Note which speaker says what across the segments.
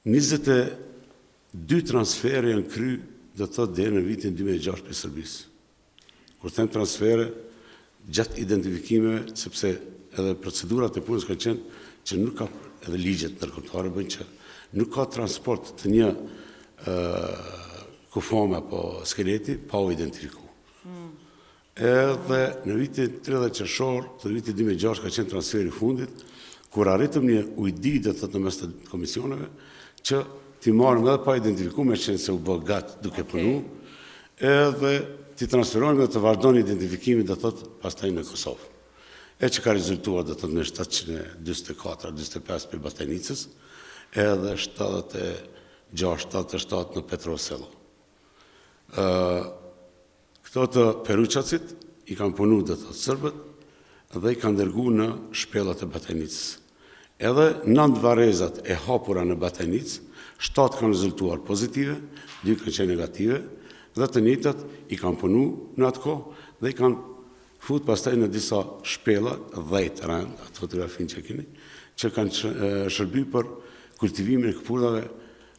Speaker 1: 22 transfere janë kry, do të thotë deri në vitin 2006 për Serbisë. Kur them transfere, gjatë identifikimeve, sepse edhe procedurat e punës kanë qenë që nuk ka, edhe ligjet ndërkombëtare bëjnë që nuk ka transport të një kufome apo skeleti pa u identifiku. Edhe në vitin 30 qershor të vitit 2006 ka qenë transferi fundit, kur arritëm një ujdi dhe të të mes të komisioneve, që ti marrëm edhe pa identifiku me qenë se u bë gatë duke punu, edhe ti transferojmë dhe të vazhdojnë identifikimin dhe të të pastaj në Kosovë. E që ka rezultuar dhe të me 724-25 për Batajnicës, edhe 76-77 në Petrosello. Këto të peruqacit i kanë punu dhe të sërbët dhe i kanë dërgu në shpellat e Batajnicës. Edhe 9 varezat e hapura në Batajnicë, 7 kanë rezultuar pozitive, 2 kanë qenë negative, dhe të njëjtat i kanë punu në atë kohë dhe i kanë fut pastaj në disa shpella, 10 rend, atë fotografin që keni, që kanë shërby për kultivimin e këpurdave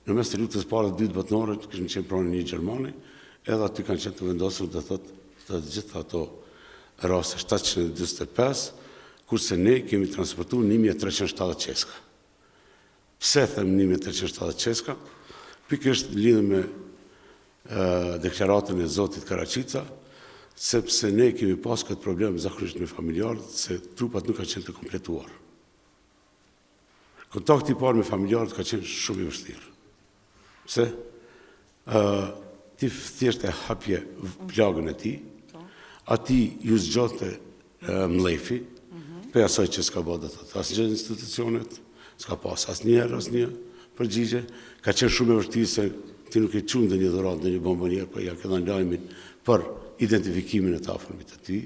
Speaker 1: në mes të luftës parë të dytë botërore, që kishën qenë pranë një Gjermani, edhe aty kanë qenë të vendosur dhe thotë të gjitha ato raste 725, kurse ne kemi transportuar 1370 qeska. Pse them 1370 qeska? Pikërisht lidhur me deklaratën e Zotit Karaqica, sepse ne kemi pas këtë problem zakonisht me familjarët, se trupat nuk ka qenë të kompletuar. Kontakti i parë me familjarët ka qenë shumë i vështirë. Pse? Ti thjesht e hapje plagën e ti, ati ju zgjote mlefi, për asaj që s'ka bërë dhe të asë gjë institucionet, s'ka pas asë një përgjigje, ka qenë shumë e vështirë se ti nuk e qunë dhe një dhurat dhe një bombonier, për ja këdha në lajmin për identifikimin e të afërmit të ty,